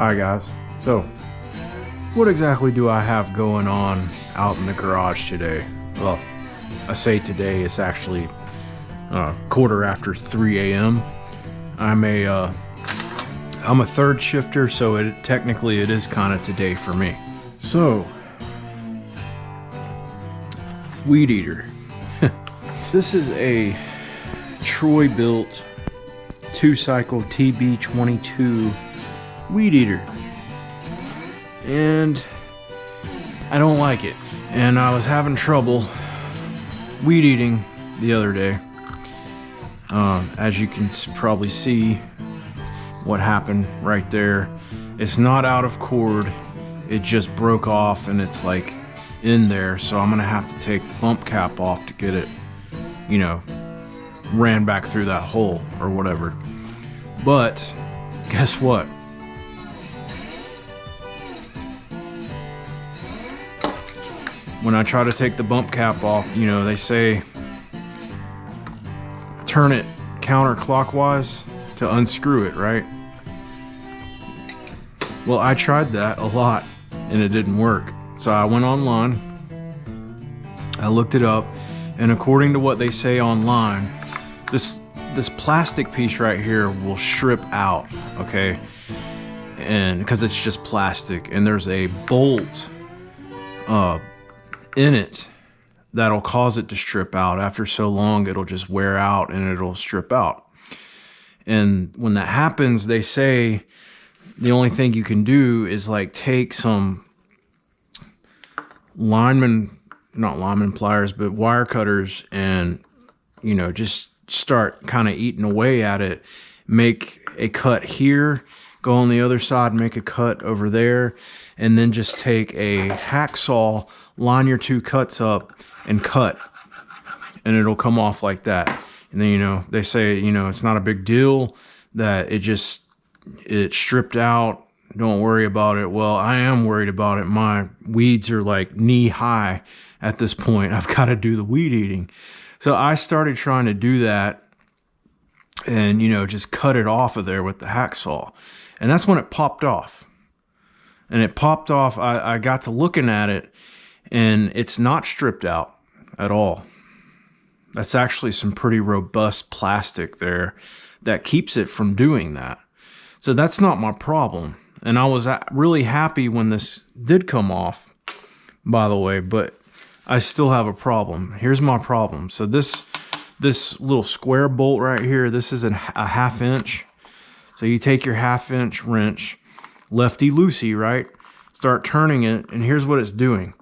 Hi guys. So, what exactly do I have going on out in the garage today? Well, I say today, it's actually quarter after 3 a.m. I'm a third shifter, so technically it is kind of today for me. So, weed eater. This is a Troy-Bilt 2-cycle TB22 weed eater, and I don't like it, and I was having trouble weed eating the other day. As you can probably see what happened right there, it's not out of cord, it just broke off and it's like in there, so I'm gonna have to take the bump cap off to get it, you know, ran back through that hole or whatever. But guess what? When I try to take the bump cap off, you know, they say turn it counterclockwise to unscrew it, right? Well, I tried that a lot and it didn't work. So I went online, I looked it up, and according to what they say online, this plastic piece right here will strip out, okay? And because it's just plastic, and there's a bolt in it that'll cause it to strip out. After so long, it'll just wear out and it'll strip out. And when that happens, they say the only thing you can do is like take some not lineman pliers, but wire cutters, and, you know, just start kind of eating away at it. Make a cut here, go on the other side, make a cut over there, and then just take a hacksaw, line your two cuts up and cut, and it'll come off like that. And then, you know, they say, you know, it's not a big deal, that it stripped out, don't worry about it. Well, I am worried about it. My weeds are like knee high at this point. I've got to do the weed eating. So I started trying to do that and, you know, just cut it off of there with the hacksaw. And that's when it popped off. And it popped off. I got to looking at it, and it's not stripped out at all. That's actually some pretty robust plastic there that keeps it from doing that. So that's not my problem. And I was really happy when this did come off, by the way, but I still have a problem. Here's my problem. So this little square bolt right here, this is a 1/2 inch. So you take your 1/2 inch wrench, lefty loosey, right? Start turning it, and here's what it's doing.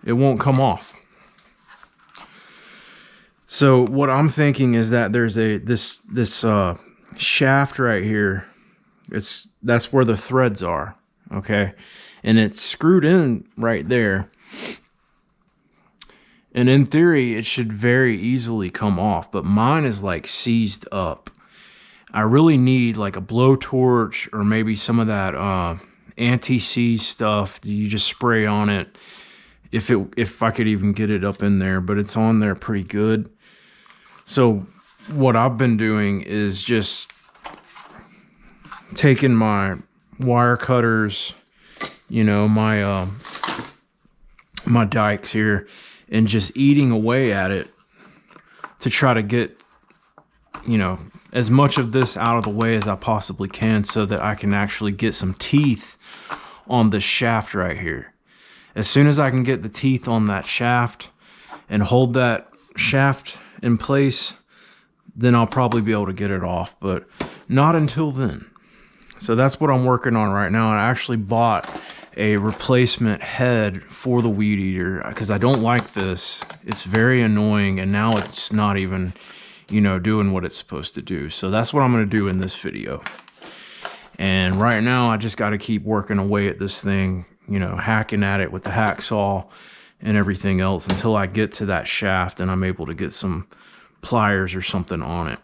It won't come off. So what I'm thinking is that there's this shaft right here. That's where the threads are, okay? And it's screwed in right there. And in theory, it should very easily come off, but mine is like seized up. I really need like a blowtorch or maybe some of that anti-seize stuff that you just spray on it. If I could even get it up in there, but it's on there pretty good. So what I've been doing is just taking my wire cutters, you know, my dikes here, and just eating away at it to try to get, you know, as much of this out of the way as I possibly can, so that I can actually get some teeth on this shaft right here. As soon as I can get the teeth on that shaft and hold that shaft in place, then I'll probably be able to get it off, but not until then. So that's what I'm working on right now. And I actually bought a replacement head for the weed eater because I don't like this. It's very annoying, and now it's not even, you know, doing what it's supposed to do. So that's what I'm going to do in this video. And right now I just got to keep working away at this thing, you know, hacking at it with the hacksaw and everything else until I get to that shaft and I'm able to get some pliers or something on it.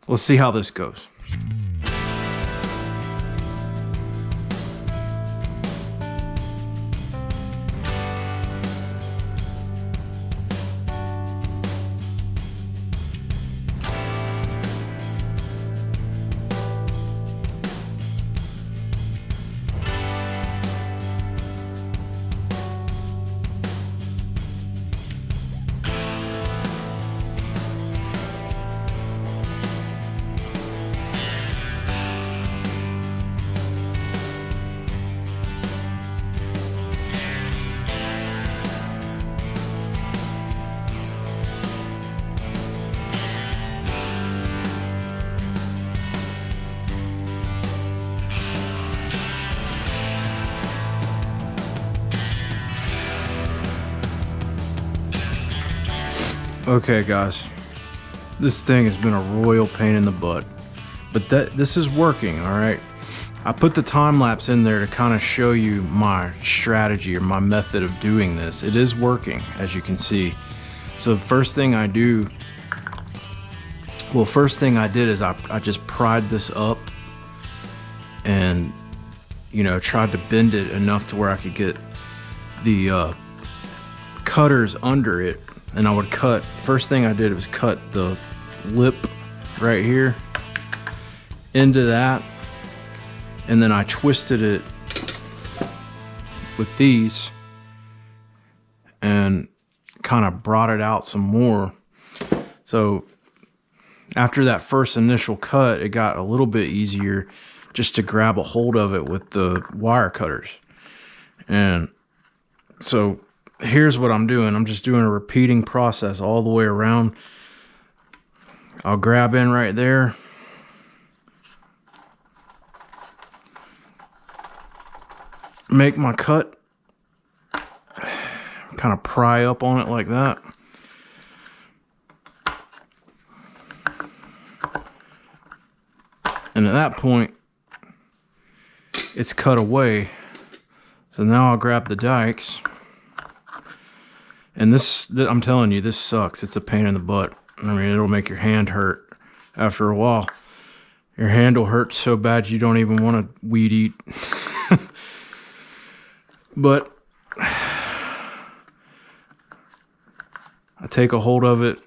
Let's see how this goes. Okay, guys, this thing has been a royal pain in the butt, but this is working. All right, I put the time lapse in there to kind of show you my strategy or my method of doing this. It is working, as you can see. So first thing I did is I just pried this up and, you know, tried to bend it enough to where I could get the cutters under it. And I would cut, first thing I did was cut the lip right here into that. And then I twisted it with these and kind of brought it out some more. So after that first initial cut, it got a little bit easier just to grab a hold of it with the wire cutters. And so here's what I'm doing. I'm just doing a repeating process all the way around. I'll grab in right there. Make my cut. Kind of pry up on it like that. And at that point, it's cut away. So now I'll grab the dikes. And this, I'm telling you, this sucks. It's a pain in the butt. I mean, it'll make your hand hurt after a while. Your hand will hurt so bad you don't even want to weed eat. But I take a hold of it,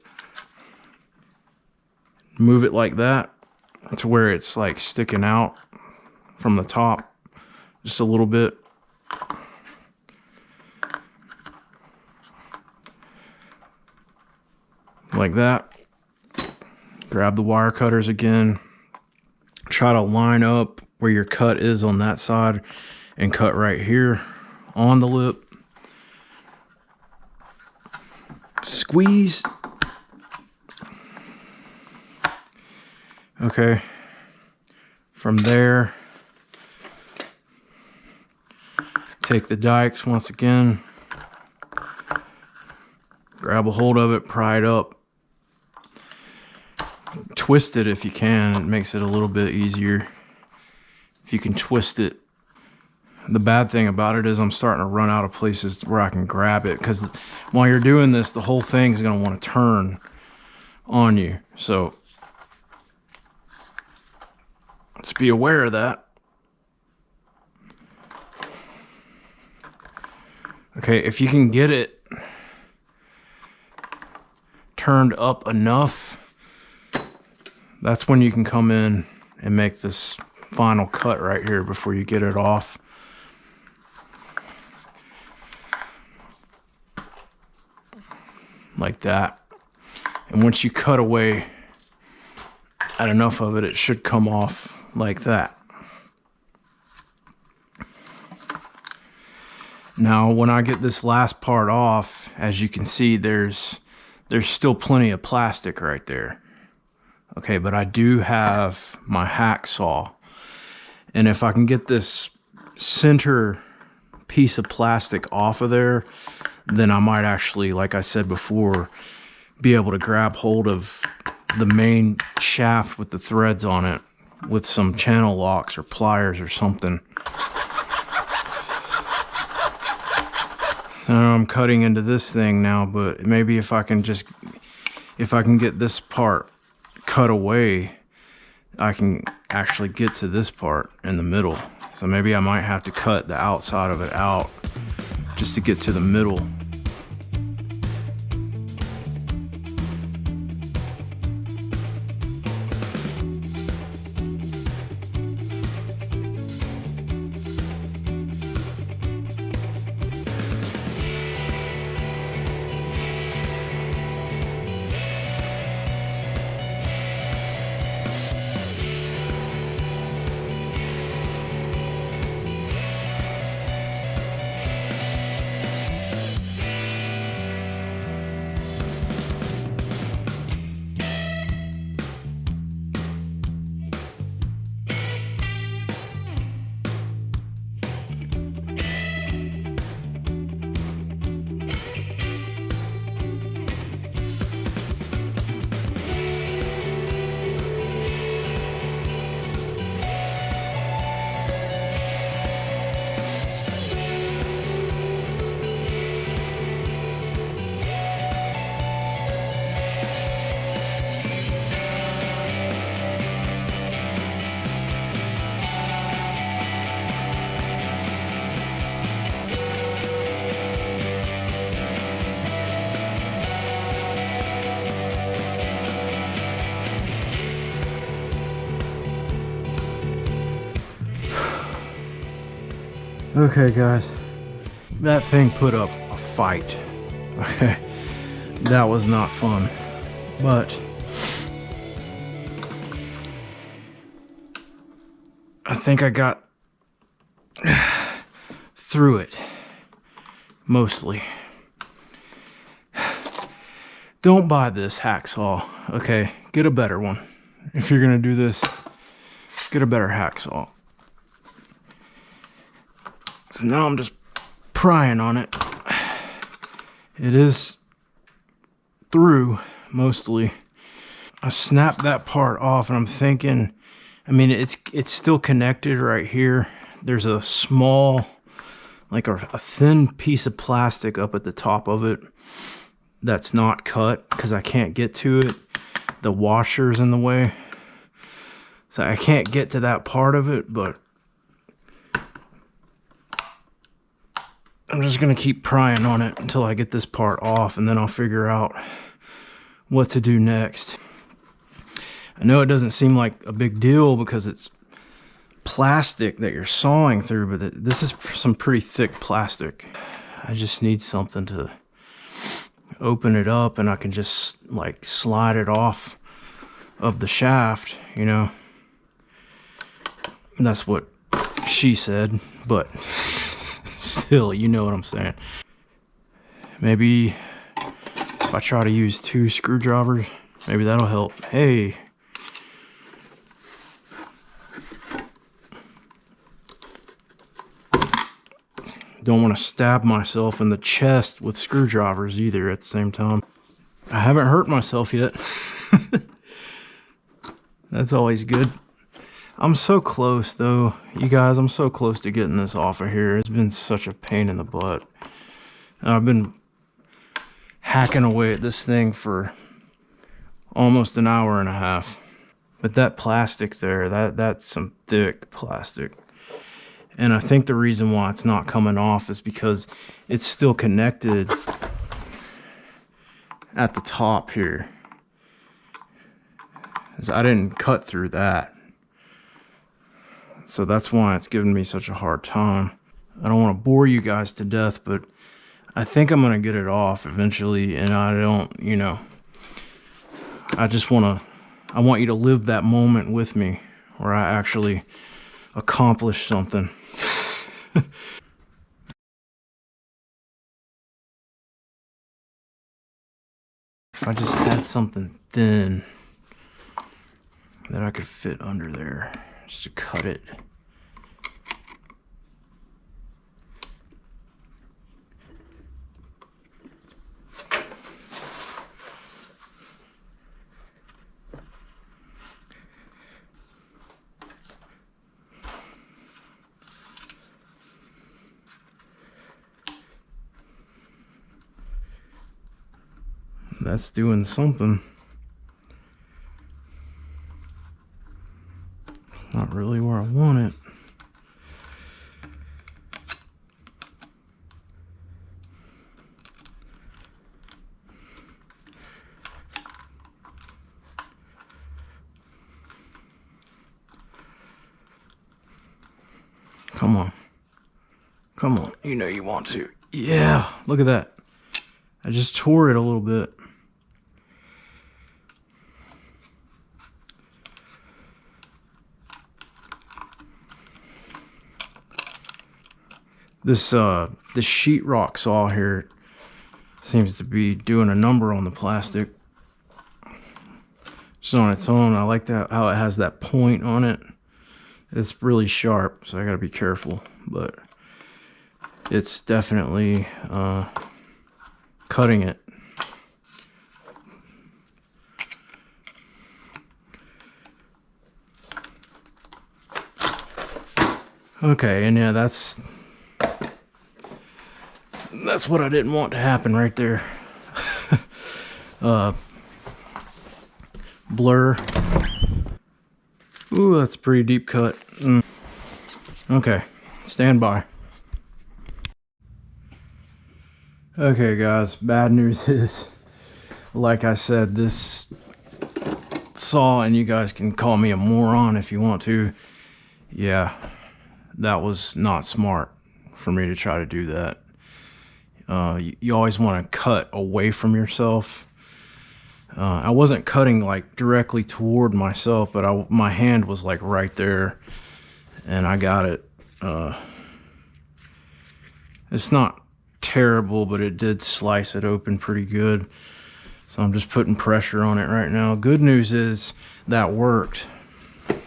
move it like that to where it's like sticking out from the top just a little bit. Like that. Grab the wire cutters again. Try to line up where your cut is on that side and cut right here on the lip. Squeeze. Okay. From there, take the dikes once again. Grab a hold of it, pry it up. Twist it if you can. It makes it a little bit easier if you can twist it. The bad thing about it is I'm starting to run out of places where I can grab it, because while you're doing this, the whole thing's going to want to turn on you. So let's be aware of that. Okay, if you can get it turned up enough, that's when you can come in and make this final cut right here before you get it off. Like that. And once you cut away at enough of it, it should come off like that. Now, when I get this last part off, as you can see, there's still plenty of plastic right there. Okay, but I do have my hacksaw. And if I can get this center piece of plastic off of there, then I might actually, like I said before, be able to grab hold of the main shaft with the threads on it with some channel locks or pliers or something. Now I'm cutting into this thing now, but maybe if I can get this part cut away, I can actually get to this part in the middle. So maybe I might have to cut the outside of it out just to get to the middle. Okay, guys, that thing put up a fight. Okay, that was not fun, but I think I got through it, mostly. Don't buy this hacksaw, okay? Get a better one. If you're gonna do this, get a better hacksaw. So now I'm just prying on it. It is through, mostly. I snapped that part off and I'm thinking, I mean, it's still connected right here. There's a small, like a thin piece of plastic up at the top of it that's not cut because I can't get to it. The washer's in the way. So I can't get to that part of it, but I'm just gonna keep prying on it until I get this part off, and then I'll figure out what to do next. I know it doesn't seem like a big deal because it's plastic that you're sawing through, but this is some pretty thick plastic. I just need something to open it up and I can just like slide it off of the shaft, you know. And that's what she said, but still, you know what I'm saying. Maybe if I try to use 2 screwdrivers, maybe that'll help. Hey. Don't want to stab myself in the chest with screwdrivers either at the same time. I haven't hurt myself yet. That's always good. I'm so close though. You guys, I'm so close to getting this off of here. It's been such a pain in the butt. And I've been hacking away at this thing for almost an hour and a half. But that plastic there, that's some thick plastic. And I think the reason why it's not coming off is because it's still connected at the top here. 'Cause I didn't cut through that. So that's why it's giving me such a hard time. I don't want to bore you guys to death, but I think I'm going to get it off eventually. And I don't, you know, I want you to live that moment with me where I actually accomplish something. If I just had something thin that I could fit under there just to cut it. That's doing something. Not really where I want it. Come on. Come on. You know you want to. Yeah, look at that. I just tore it a little bit. This sheetrock saw here seems to be doing a number on the plastic. Just on its own, I like that how it has that point on it. It's really sharp, so I gotta be careful, but it's definitely cutting it. Okay, and yeah, that's what I didn't want to happen right there. Blur. Ooh, that's a pretty deep cut. Okay, stand by. Okay guys, bad news is, like I said, this saw, and you guys can call me a moron if you want to, yeah, that was not smart for me to try to do that. You always want to cut away from yourself. I wasn't cutting like directly toward myself, but my hand was like right there, and I got it. It's not terrible, but it did slice it open pretty good. So I'm just putting pressure on it right now. Good news is that worked. I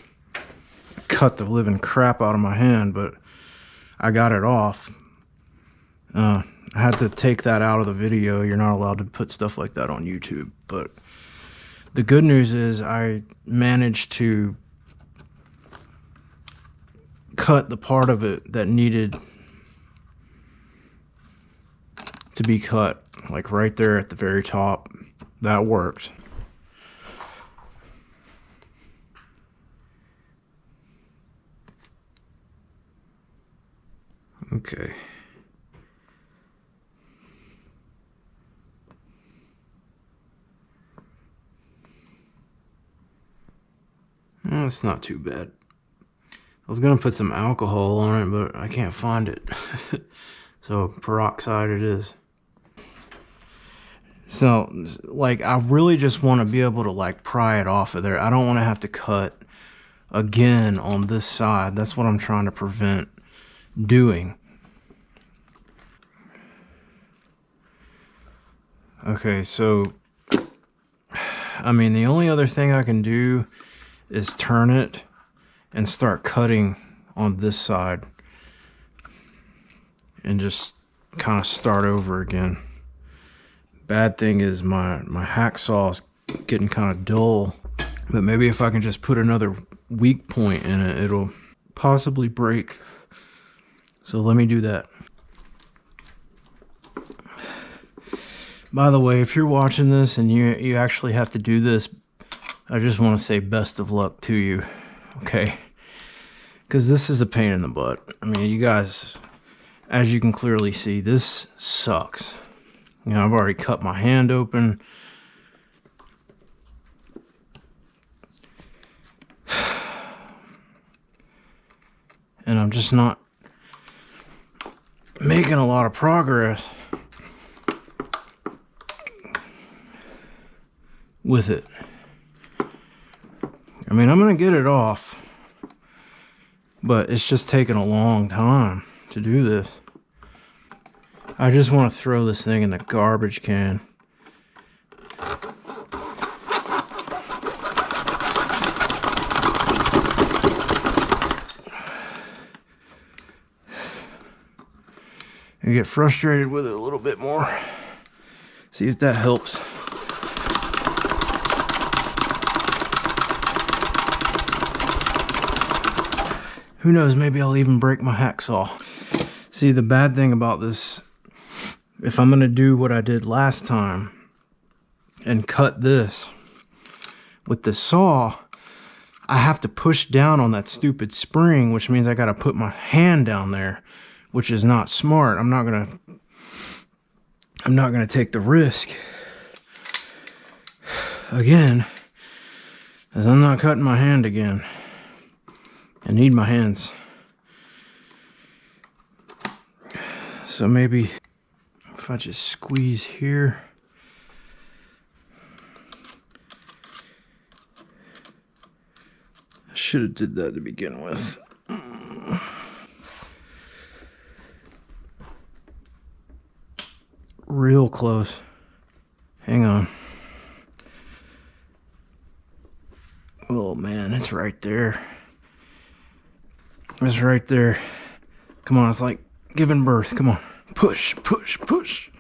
cut the living crap out of my hand, but I got it off. I had to take that out of the video. You're not allowed to put stuff like that on YouTube. But the good news is I managed to cut the part of it that needed to be cut, like right there at the very top. That worked. Okay. Well, it's not too bad. I was gonna put some alcohol on it, but I can't find it. So peroxide it is. So, like, I really just want to be able to, like, pry it off of there. I don't want to have to cut again on this side. That's what I'm trying to prevent doing. Okay, so, I mean, the only other thing I can do is turn it and start cutting on this side and just kind of start over again. Bad thing is my hacksaw is getting kind of dull, but maybe if I can just put another weak point in it, it'll possibly break. So let me do that. By the way, if you're watching this and you actually have to do this, I just want to say best of luck to you, okay? Because this is a pain in the butt. I mean, you guys, as you can clearly see, this sucks. You know, I've already cut my hand open. And I'm just not making a lot of progress with it. I mean, I'm gonna get it off, but it's just taking a long time to do this. I just want to throw this thing in the garbage can. And get frustrated with it a little bit more. See if that helps. Who knows, maybe I'll even break my hacksaw. See, the bad thing about this, if I'm gonna do what I did last time and cut this with the saw, I have to push down on that stupid spring, which means I gotta put my hand down there, which is not smart. I'm not gonna take the risk again, as I'm not cutting my hand again. I need my hands. So maybe if I just squeeze here. I should have did that to begin with. Real close. Hang on. Oh man, it's right there. It's right there. Come on, it's like giving birth. Come on. Push, push, push.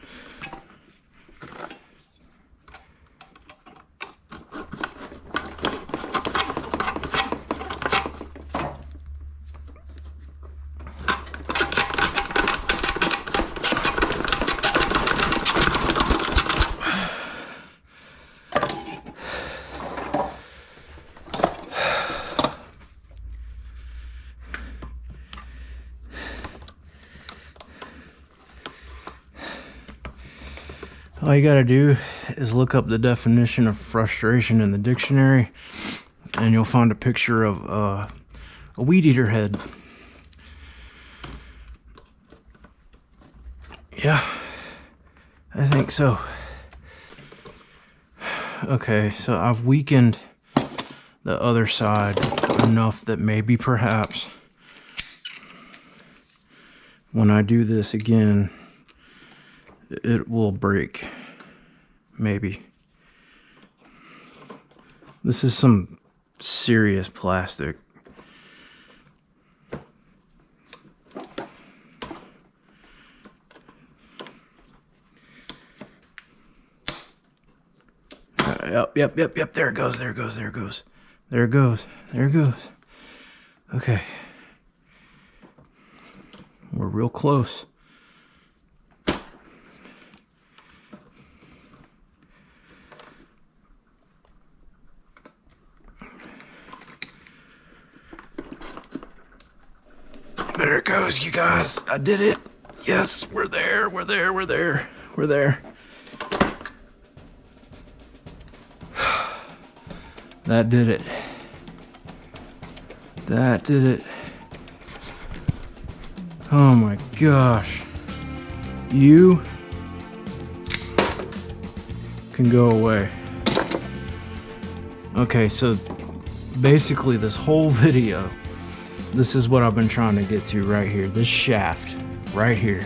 All you gotta do is look up the definition of frustration in the dictionary, and you'll find a picture of a weed eater head. like so. Okay, so I've weakened the other side enough that maybe perhaps when I do this again, it will break. Maybe. This is some serious plastic. Yep. There it goes. There it goes. Okay. We're real close. There it goes, you guys. I did it. Yes, we're there. That did it. Oh my gosh. You can go away. Okay, so basically this whole video, this is what I've been trying to get to right here. This shaft right here.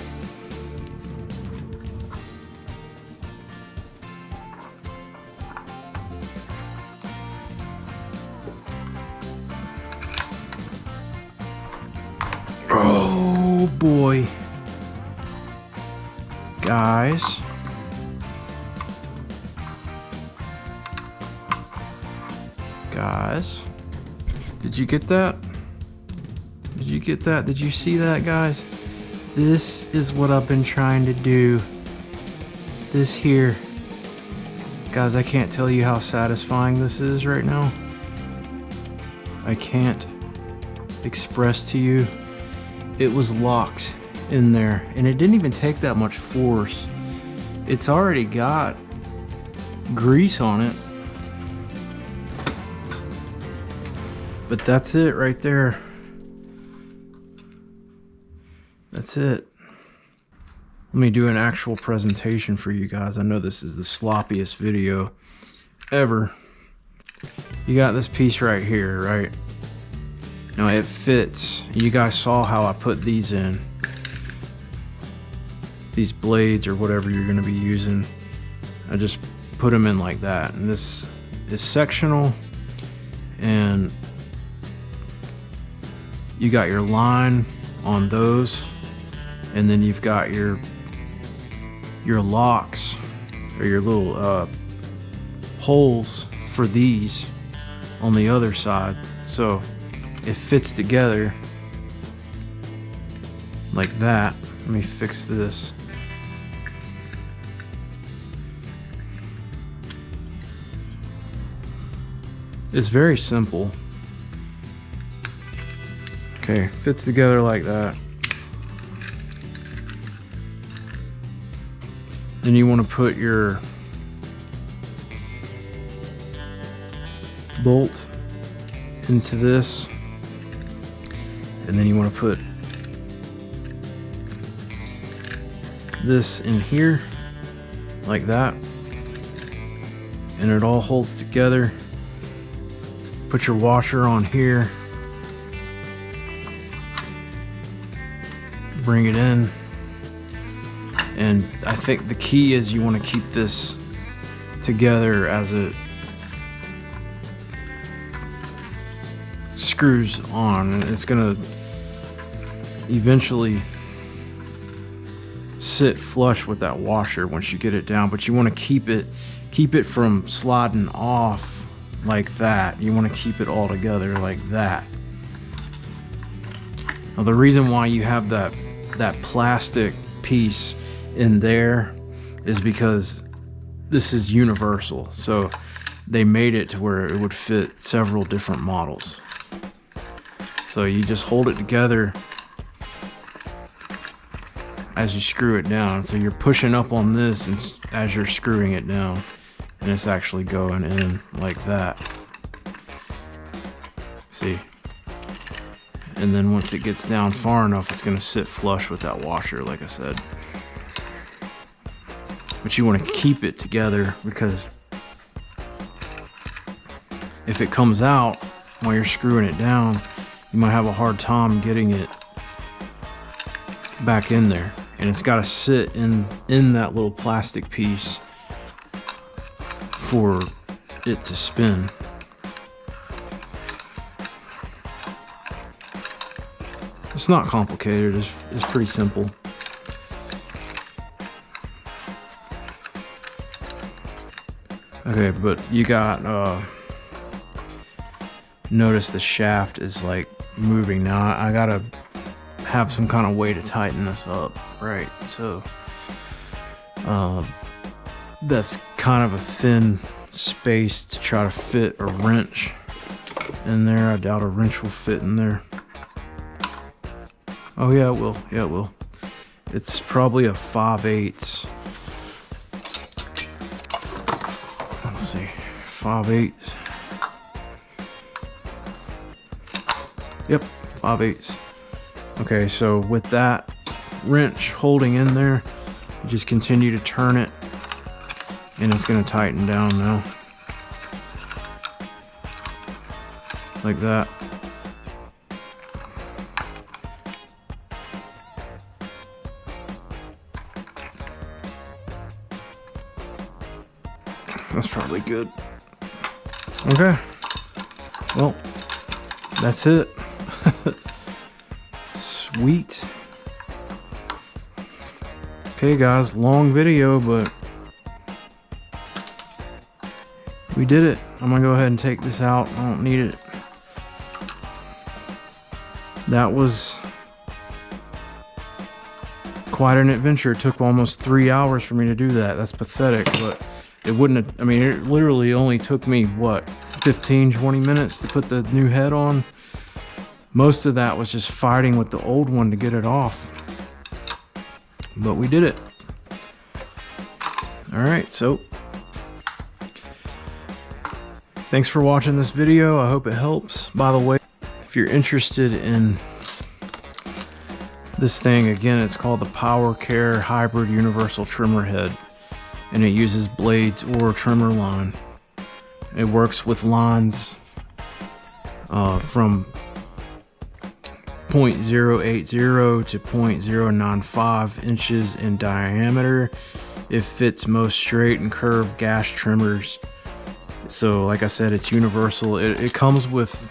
Oh boy. Guys. Did you get that? Did you see that, guys? This is what I've been trying to do. This here. Guys, I can't tell you how satisfying this is right now. I can't express to you. It was locked in there, and it didn't even take that much force. It's already got grease on it. But that's it right there. That's it. Let me do an actual presentation for you guys. I know this is the sloppiest video ever. You got this piece right here, right? Now it fits. You guys saw how I put these in. These blades or whatever you're going to be using. I just put them in like that. And this is sectional. And you got your line on those. And then you've got your locks or your little holes for these on the other side. So it fits together like that. Let me fix this. It's very simple. Okay, fits together like that. Then you want to put your bolt into this, and then you want to put this in here like that, and it all holds together. Put your washer on here, bring it in. And I think the key is you want to keep this together as it screws on, and it's gonna eventually sit flush with that washer once you get it down. But you want to keep it from sliding off like that. You want to keep it all together like that. Now the reason why you have that plastic piece in there is because this is universal. So they made it to where it would fit several different models. So you just hold it together as you screw it down. So you're pushing up on this and as you're screwing it down, and it's actually going in like that. See? And then once it gets down far enough, it's going to sit flush with that washer, like I said. but you want to keep it together, because if it comes out while you're screwing it down, you might have a hard time getting it back in there. And it's got to sit in that little plastic piece for it to spin. It's not complicated, it's pretty simple. Okay, but you got, notice the shaft is like moving now. I gotta have some kind of way to tighten this up, right? So, that's kind of a thin space to try to fit a wrench in there. I doubt a wrench will fit in there. Oh yeah, it will. Yeah, it will. It's probably a 5/8. Let's see, 5/8. Yep, 5/8. Okay, so with that wrench holding in there, you just continue to turn it, and it's going to tighten down now. Like that. That's probably good. Okay. Well, that's it. Sweet. Okay guys, long video, but we did it. I'm gonna go ahead and take this out. I don't need it. That was quite an adventure. It took almost 3 hours for me to do that. That's pathetic, but it wouldn't have, I mean, it literally only took me, what, 15-20 minutes to put the new head on. Most of that was just fighting with the old one to get it off. But we did it. Alright, so thanks for watching this video. I hope it helps. By the way, if you're interested in this thing, again, it's called the Power Care Hybrid Universal Trimmer Head. And it uses blades or trimmer line. It works with lines from 0.080 to 0.095 inches in diameter. It fits most straight and curved gash trimmers. So like I said, it's universal. It comes with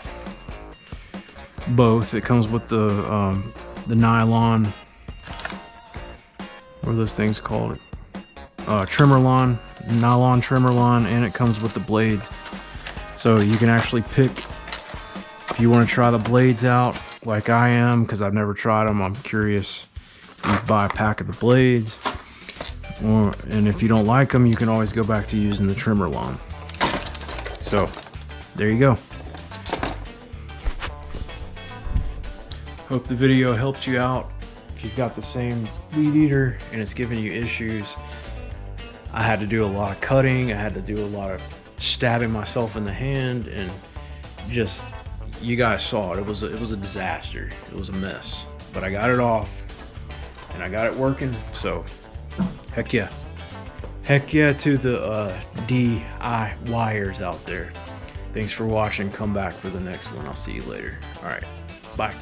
both. It comes with the nylon, what are those things called? Trimmer line, nylon trimmer line, and it comes with the blades. So you can actually pick, if you want to try the blades out like I am, because I've never tried them, I'm curious, you buy a pack of the blades, and if you don't like them, you can always go back to using the trimmer line. So there you go. Hope the video helped you out. If you've got the same weed eater and it's giving you issues, I had to do a lot of cutting. I had to do a lot of stabbing myself in the hand, and just, you guys saw it. It was a disaster. It was a mess, but I got it off and I got it working. So heck yeah to the DIYers out there. Thanks for watching. Come back for the next one. I'll see you later. All right, bye.